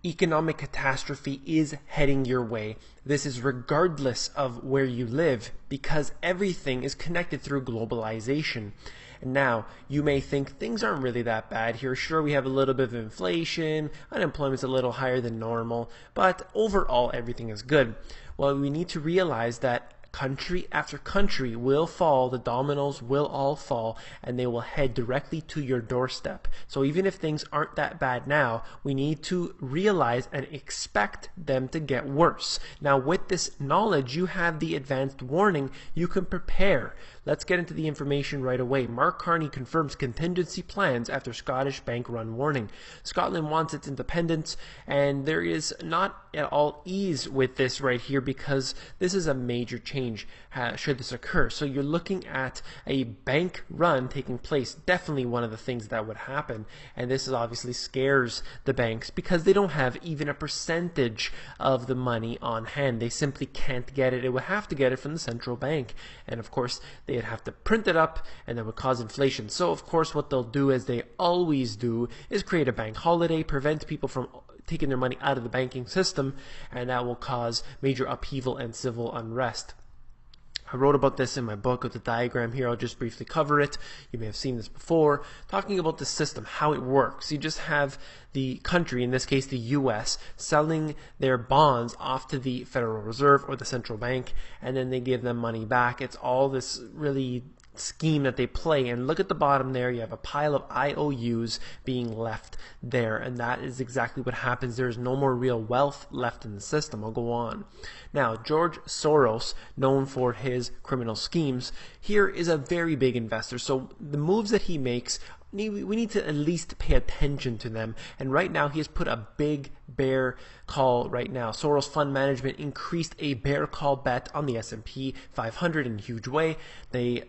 Economic catastrophe is heading your way. This is regardless of where you live because everything is connected through globalization. And now, you may think things aren't really that bad here. Sure, we have a little bit of inflation, unemployment's a little higher than normal, but overall everything is good. Well, we need to realize that country after country will fall, the dominoes will all fall, and they will head directly to your doorstep. So even if things aren't that bad now, we need to realize and expect them to get worse. Now with this knowledge, you have the advanced warning, you can prepare. Let's get into the information right away. Mark Carney confirms contingency plans after Scottish bank run warning. Scotland wants its independence, and there is not at all ease with this right here because this is a major change should this occur. So you're looking at a bank run taking place, definitely one of the things that would happen, and this is obviously scares the banks because they don't have even a percentage of the money on hand. They simply can't get it. It would have to get it from the central bank, and of course they'd have to print it up, and that would cause inflation. So of course what they'll do, as they always do, is create a bank holiday, prevent people from taking their money out of the banking system, and that will cause major upheaval and civil unrest. I wrote about this in my book with the diagram here. I'll just briefly cover it. You may have seen this before. Talking about the system, how it works. You just have the country, in this case the US, selling their bonds off to the Federal Reserve or the central bank, and then they give them money back. It's all this really scheme that they play, and look at the bottom there, you have a pile of IOUs being left there, and that is exactly what happens. There's no more real wealth left in the system. I'll go on. Now, George Soros, known for his criminal schemes, here is a very big investor, so the moves that he makes, we need to at least pay attention to them. And right now he has put a big bear call right now. Soros Fund Management increased a bear call bet on the S&P 500 in a huge way. The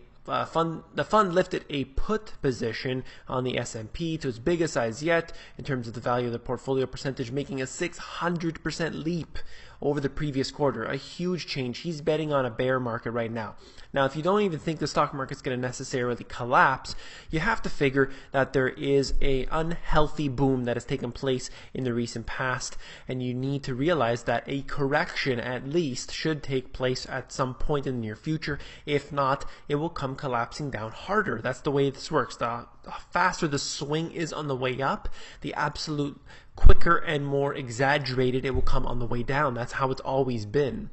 fund lifted a put position on the S&P to its biggest size yet in terms of the value of the portfolio percentage, making a 600% leap over the previous quarter. A huge change. He's betting on a bear market right now. Now, if you don't even think the stock market's going to necessarily collapse, you have to figure that there is a unhealthy boom that has taken place in the recent past, and you need to realize that a correction at least should take place at some point in the near future. If not, it will come collapsing down harder. That's the way this works. The faster the swing is on the way up, the absolute quicker and more exaggerated it will come on the way down. That's how it's always been.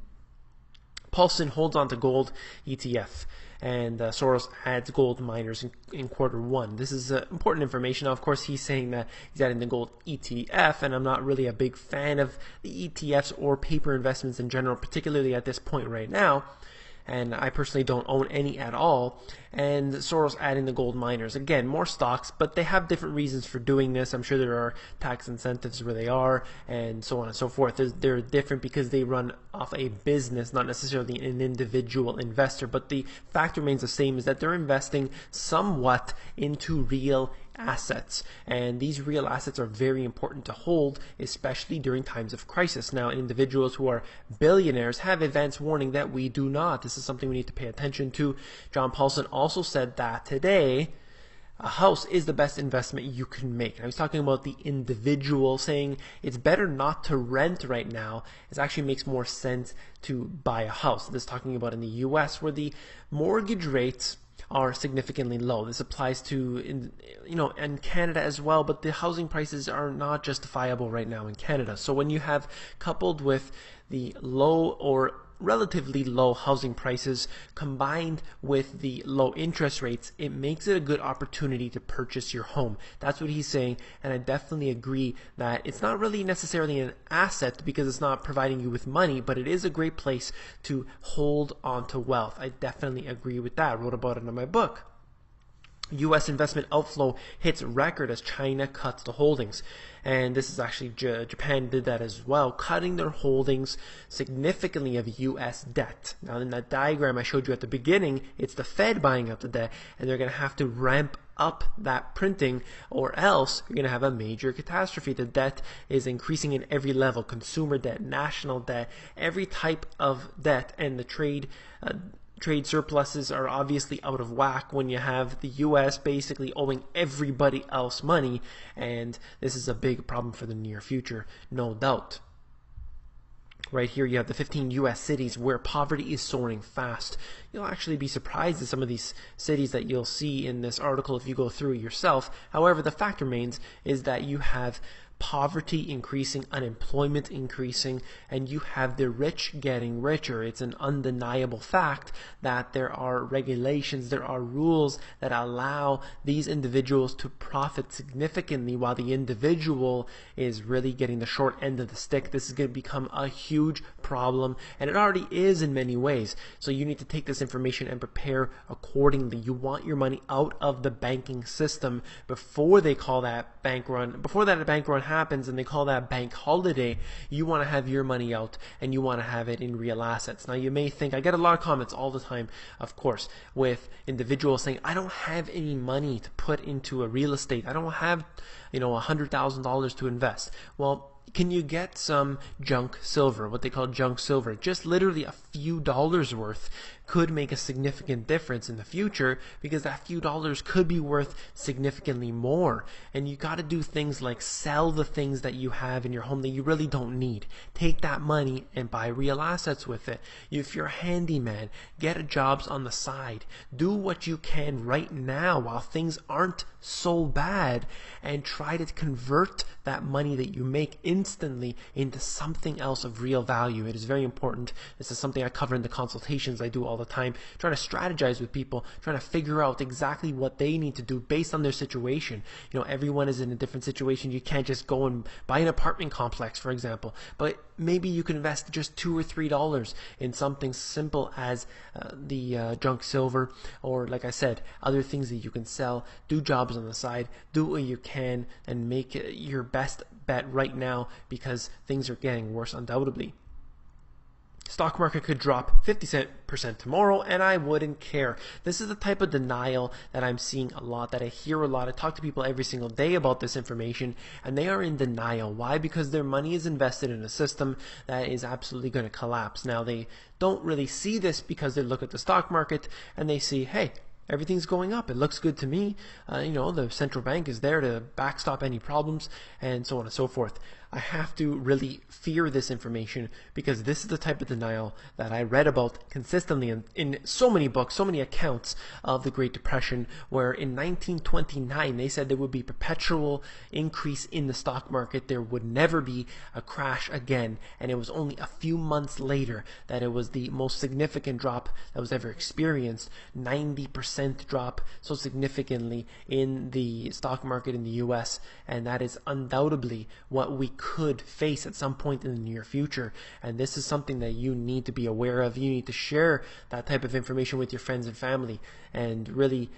Paulson holds on to gold ETF, and Soros adds gold miners in quarter one. This is important information. Now, of course, he's saying that he's adding the gold ETF, and I'm not really a big fan of the ETFs or paper investments in general, particularly at this point right now. And I personally don't own any at all. And Soros adding the gold miners. Again, more stocks, but they have different reasons for doing this. I'm sure there are tax incentives where they are, and so on and so forth. They're different because they run off a business, not necessarily an individual investor. But the fact remains the same, is that they're investing somewhat into real assets, and these real assets are very important to hold, especially during times of crisis. Now, individuals who are billionaires have advance warning that we do not. This is something we need to pay attention to. John Paulson also said that today a house is the best investment you can make. Now, he's talking about the individual, saying it's better not to rent right now. It actually makes more sense to buy a house. This is talking about in the US, where the mortgage rates are significantly low. This applies to in Canada as well, but the housing prices are not justifiable right now in Canada. So when you have coupled with the low or relatively low housing prices combined with the low interest rates, it makes it a good opportunity to purchase your home. That's what he's saying, and I definitely agree that it's not really necessarily an asset because it's not providing you with money, but it is a great place to hold on to wealth. I definitely agree with that. I wrote about it in my book. U.S. investment outflow hits record as China cuts the holdings. And this is actually Japan did that as well, cutting their holdings significantly of U.S. debt. Now, in that diagram I showed you at the beginning, it's the Fed buying up the debt, and they're going to have to ramp up that printing, or else you're going to have a major catastrophe. The debt is increasing in every level: consumer debt, national debt, every type of debt, and the trade trade surpluses are obviously out of whack when you have the US basically owing everybody else money, and this is a big problem for the near future, no doubt. Right here you have the 15 US cities where poverty is soaring fast. You'll actually be surprised at some of these cities that you'll see in this article if you go through it yourself. However, the fact remains is that you have poverty increasing, unemployment increasing, and you have the rich getting richer. It's an undeniable fact that there are regulations, there are rules that allow these individuals to profit significantly while the individual is really getting the short end of the stick. This is going to become a huge problem, and it already is in many ways. So you need to take this information and prepare accordingly. You want your money out of the banking system before they call that bank run, before that bank run happens and they call that bank holiday. You want to have your money out and you want to have it in real assets. Now you may think, I get a lot of comments all the time, of course, with individuals saying, I don't have any money to put into a real estate. I don't have, $100,000 to invest. Well, can you get some junk silver, what they call junk silver? Just literally a few dollars worth could make a significant difference in the future, because that few dollars could be worth significantly more. And you got to do things like sell the things that you have in your home that you really don't need. Take that money and buy real assets with it. If you're a handyman, get jobs on the side. Do what you can right now while things aren't so bad, and try to convert that money that you make instantly into something else of real value. It is very important. This is something I cover in the consultations I do all the time, trying to strategize with people, trying to figure out exactly what they need to do based on their situation. Everyone is in a different situation. You can't just go and buy an apartment complex, for example, but maybe you can invest just $2 or $3 in something simple as the junk silver, or like I said, other things that you can sell. Do jobs on the side, do what you can, and make it your best bet right now, because things are getting worse undoubtedly. Stock market could drop 50% tomorrow, and I wouldn't care. This is the type of denial that I'm seeing a lot, that I hear a lot. I talk to people every single day about this information, and they are in denial. Why? Because their money is invested in a system that is absolutely going to collapse. Now, they don't really see this because they look at the stock market and they see, hey, everything's going up. It looks good to me. The central bank is there to backstop any problems, and so on and so forth. I have to really fear this information, because this is the type of denial that I read about consistently in so many books, so many accounts of the Great Depression, where in 1929 they said there would be perpetual increase in the stock market. There would never be a crash again, and it was only a few months later that it was the most significant drop that was ever experienced. 90% drop so significantly in the stock market in the US, and that is undoubtedly what we could face at some point in the near future. And this is something that you need to be aware of. You need to share that type of information with your friends and family, and really,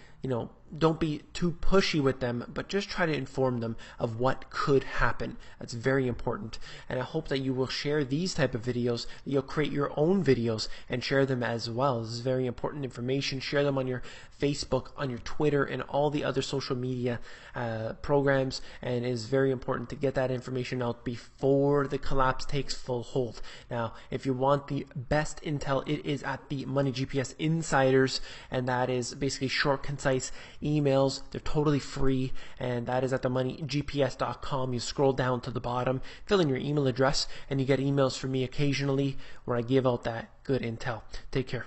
don't be too pushy with them, but just try to inform them of what could happen. That's very important. And I hope that you will share these type of videos, that you'll create your own videos and share them as well. This is very important information. Share them on your Facebook, on your Twitter, and all the other social media programs. And it is very important to get that information out before the collapse takes full hold. Now, if you want the best intel, it is at the Money GPS Insiders, and that is basically short, concise emails. They're totally free, and that is at themoneygps.com. You scroll down to the bottom, fill in your email address, and you get emails from me occasionally where I give out that good intel. Take care.